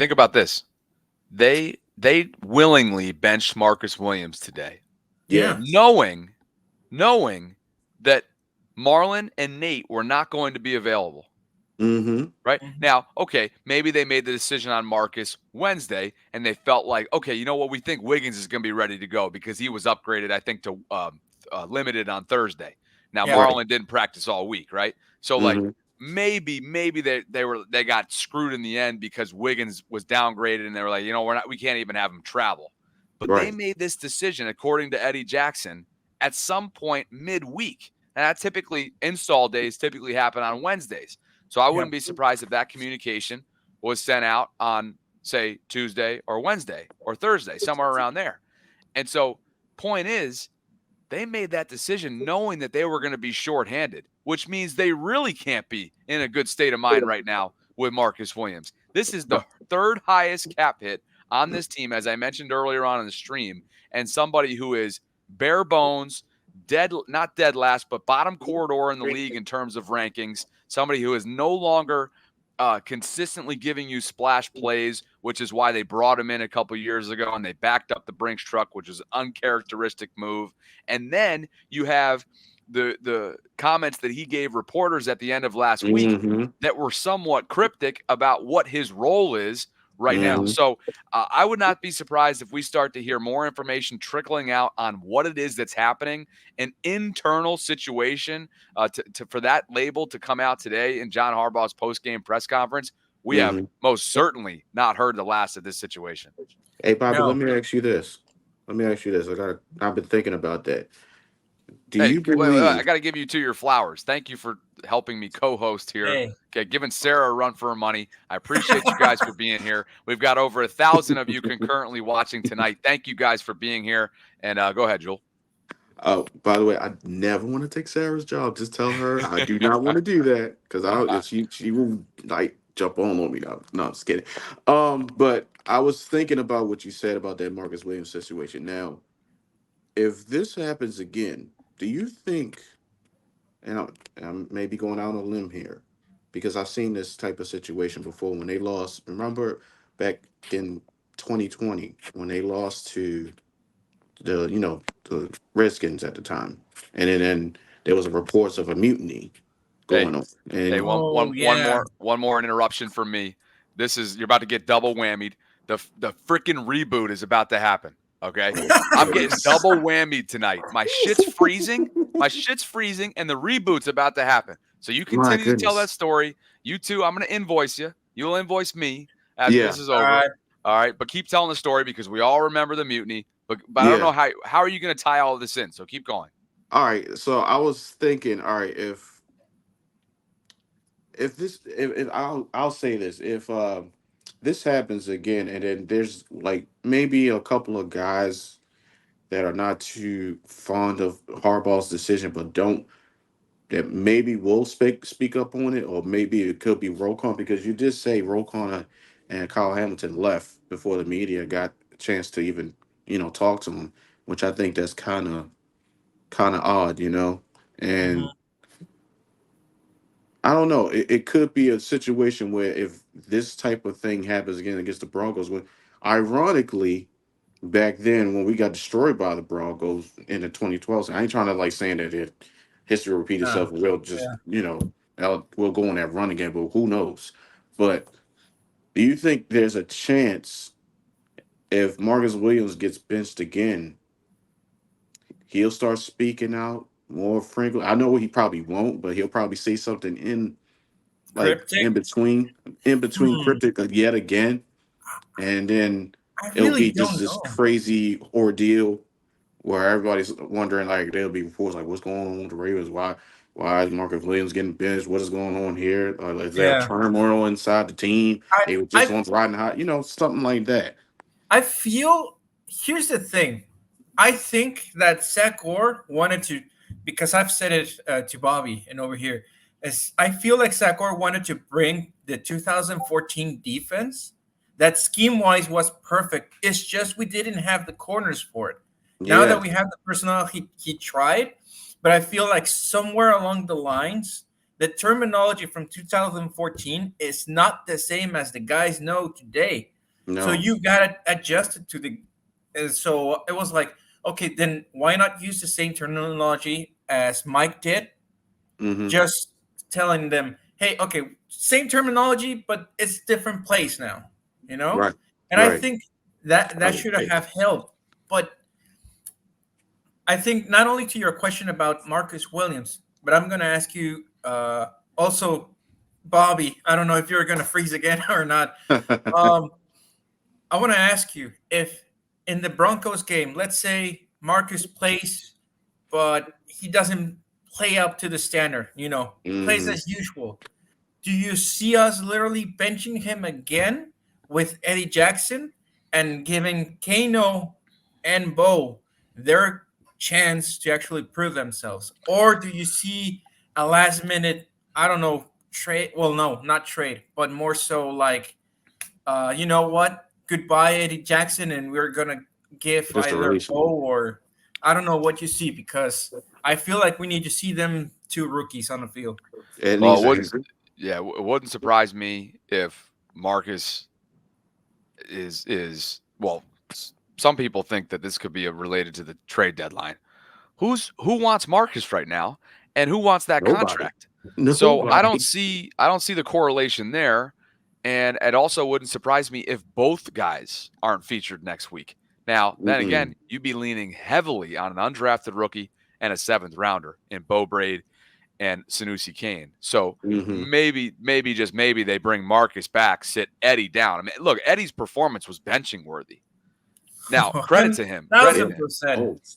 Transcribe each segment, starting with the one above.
think about this. They willingly benched Marcus Williams today, Yeah. knowing that Marlon and Nate were not going to be available. Right? Now, okay, maybe they made the decision on Marcus Wednesday, and they felt like, okay, you know what? We think Wiggins is going to be ready to go because he was upgraded, I think, to limited on Thursday. Now, Marlon didn't practice all week, right? So, like, maybe they got screwed in the end because Wiggins was downgraded, and they were like, you know, we can't even have him travel. But they made this decision, according to Eddie Jackson, at some point midweek. And that typically, install days typically happen on Wednesdays. So I wouldn't be surprised if that communication was sent out on, say, Tuesday or Wednesday or Thursday, somewhere around there. And so point is, they made that decision knowing that they were going to be shorthanded, which means they really can't be in a good state of mind right now with Marcus Williams. This is the third highest cap hit on this team, as I mentioned earlier on in the stream, and somebody who is bare bones, not dead last, but bottom corridor in the league in terms of rankings. Somebody who is no longer consistently giving you splash plays, which is why they brought him in a couple years ago and they backed up the Brinks truck, which was an uncharacteristic move. And then you have the comments that he gave reporters at the end of last week that were somewhat cryptic about what his role is right now. So I would not be surprised if we start to hear more information trickling out on what it is that's happening, an internal situation for that label to come out today in John Harbaugh's post-game press conference. We have most certainly not heard the last of this situation. Hey, Bobby, let me ask you this. I've been thinking about that. Do you believe? Wait, I got to give you your flowers. Thank you for helping me co-host here. Okay, giving Sarah a run for her money. I appreciate you guys for being here. We've got over 1,000 of you concurrently watching tonight. Thank you guys for being here. And go ahead, Jewel. Oh, by the way, I never want to take Sarah's job. Just tell her I do not want to do that because she will like jump on me. No, I'm just kidding. But I was thinking about what you said about that Marcus Williams situation. Now, if this happens again, do you think? And I'm maybe going out on a limb here, because I've seen this type of situation before when they lost. Remember back in 2020 when they lost to the Redskins at the time, and then there was reports of a mutiny going on. And one more interruption from me. You're about to get double whammied. The freaking reboot is about to happen. Okay, I'm getting double whammied tonight. My shit's freezing, and the reboot's about to happen. So you continue to tell that story. You too, I'm going to invoice you. You'll invoice me as this is over. All right, but keep telling the story because we all remember the mutiny. But I don't know how are you going to tie all of this in. So keep going. All right, so I was thinking, all right, if I'll say this, if this happens again, and then there's like maybe a couple of guys that are not too fond of Harbaugh's decision, but that maybe will speak up on it, or maybe it could be Rokon, because you did say Rokon and Kyle Hamilton left before the media got a chance to even talk to him, which I think that's kind of odd, and. I don't know. It could be a situation where if this type of thing happens again against the Broncos, when ironically back then when we got destroyed by the Broncos in the 2012, I ain't trying to saying that history will repeat itself. We'll just we'll go on that run again, but who knows? But do you think there's a chance if Marcus Williams gets benched again, he'll start speaking out more frequently? I know he probably won't, but he'll probably say something in between cryptic yet again, and then it'll be just this crazy ordeal where everybody's wondering, there'll be reports what's going on with the Ravens? Why is Marcus Williams getting benched? What is going on here? Is there turmoil inside the team? They were just on riding hot, something like that. I feel here's the thing. I think that Zach Orr wanted to, because I've said it to Bobby and over here, I feel like Zach Orr wanted to bring the 2014 defense that scheme-wise was perfect. It's just we didn't have the corners for it. Now that we have the personnel, he tried, but I feel like somewhere along the lines, the terminology from 2014 is not the same as the guys know today. No. So you got to adjust it to the. And so it was like, okay, then why not use the same terminology as Mike did? Just telling them, hey, okay, same terminology, but it's different place now, Right. And I think that should have helped. But I think not only to your question about Marcus Williams, but I'm going to ask you also, Bobby. I don't know if you're going to freeze again or not. I want to ask you if in the Broncos game, let's say Marcus plays, but he doesn't play up to the standard, plays as usual. Do you see us literally benching him again with Eddie Jackson and giving Kano and Bo their chance to actually prove themselves? Or do you see a last minute, I don't know, trade? Well, no, not trade, but more so like, you know what? Goodbye, Eddie Jackson, and we're going to give either Bo or I don't know what you see, because I feel like we need to see them two rookies on the field. It wouldn't surprise me if Marcus is well. Some people think that this could be related to the trade deadline. Who wants Marcus right now, and who wants that contract? So I don't see the correlation there, and it also wouldn't surprise me if both guys aren't featured next week. Then again, you'd be leaning heavily on an undrafted rookie and a 7th rounder in Bo Braid and Sanusi Kane. So maybe just maybe they bring Marcus back, sit Eddie down. I mean, look, Eddie's performance was benching worthy. Now, credit to him. That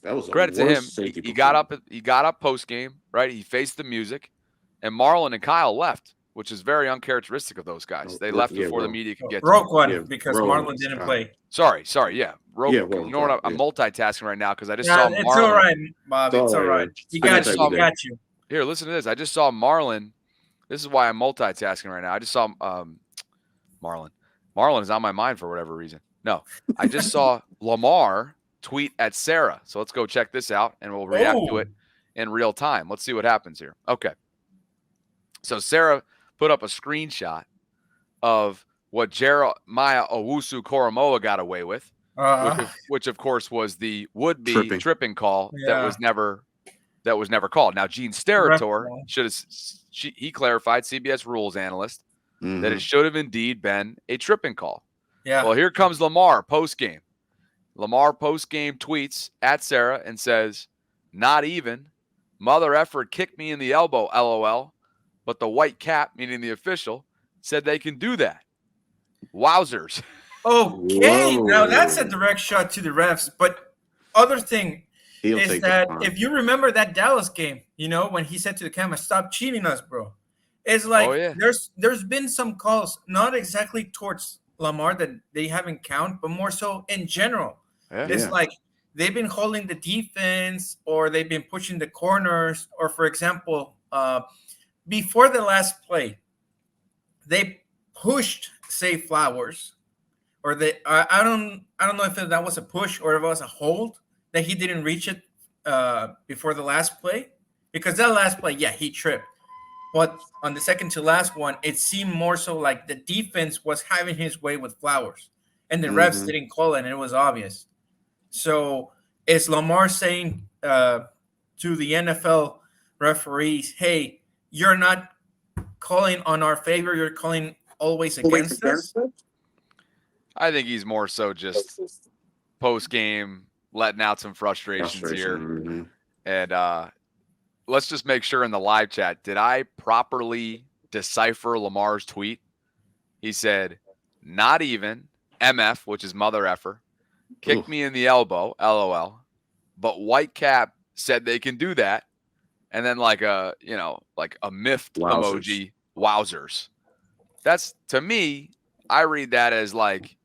was credit to him. He got up post game, right? He faced the music, and Marlon and Kyle left, which is very uncharacteristic of those guys. They left before the media could get to them. Because Marlon didn't play. Sorry, yeah. You know what? I'm multitasking right now because I just saw Marlon. It's all right, Bob. It's all right. He got you. Here, listen to this. I just saw Marlon. This is why I'm multitasking right now. I just saw Marlon. Marlon is on my mind for whatever reason. No, I just saw Lamar tweet at Sarah. So let's go check this out, and we'll react to it in real time. Let's see what happens here. Okay. So Sarah put up a screenshot of what Jeremiah Owusu-Koramoah got away with, which of course was the would-be tripping call that was never called. Now, Gene Steratore he clarified, CBS rules analyst, that it should have indeed been a tripping call. Yeah. Well, here comes Lamar post-game. Lamar post-game tweets at Sarah and says, "Not even. Mother effer kicked me in the elbow, LOL. But the white cap, meaning the official, said they can do that. Wowzers." Okay, now that's a direct shot to the refs. But other thing is that if you remember that Dallas game, when he said to the camera, "Stop cheating us, bro." It's like there's been some calls, not exactly towards Lamar that they haven't counted, but more so in general. It's like they've been holding the defense, or they've been pushing the corners, or for example, before the last play, they pushed Zay Flowers, or I don't know if that was a push or if it was a hold that he didn't reach it before the last play, because that last play, he tripped. But on the second to last one, it seemed more so like the defense was having his way with Flowers, and the refs didn't call it, and it was obvious. So is Lamar saying to the NFL referees, "Hey, you're not calling on our favor, you're calling always against us"? I think he's more so just post-game letting out some frustrations here. And let's just make sure in the live chat, did I properly decipher Lamar's tweet? He said, "Not even, MF," which is mother effer, "kicked me in the elbow, LOL. But white cap said they can do that." And then like a miffed emoji, wowzers. That's, to me, I read that as like,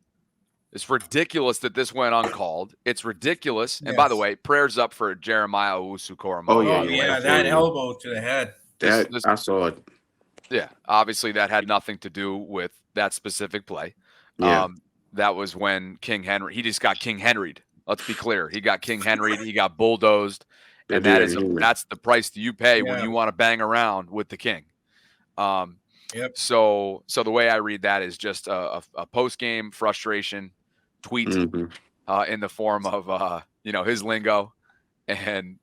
it's ridiculous that this went uncalled. It's ridiculous. And by the way, prayers up for Jeremiah Owusu-Koramoah. That elbow to the head. I saw it. Yeah, obviously that had nothing to do with that specific play. That was when King Henry, he just got King Henry'd. Let's be clear. He got King Henry'd. He got bulldozed. And that's the price that you pay when you want to bang around with the king. Yep. So the way I read that is just a post game frustration tweet in the form of his lingo and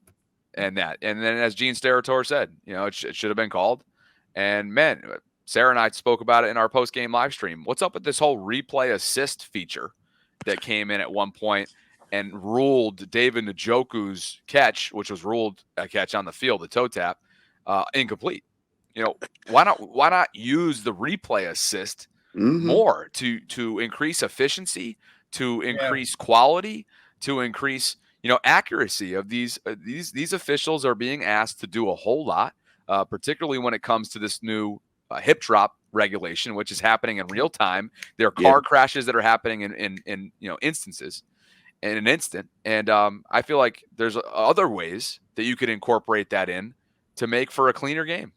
that. And then as Gene Steratore said, it should have been called. And man, Sarah and I spoke about it in our post game live stream. What's up with this whole replay assist feature that came in at one point and ruled David Njoku's catch, which was ruled a catch on the field, the toe tap, incomplete? Why not use the replay assist more to increase efficiency, to increase quality, to increase accuracy of these officials are being asked to do a whole lot, particularly when it comes to this new hip drop regulation, which is happening in real time. There are car crashes that are happening in instances in an instant, and I feel like there's other ways that you could incorporate that in to make for a cleaner game.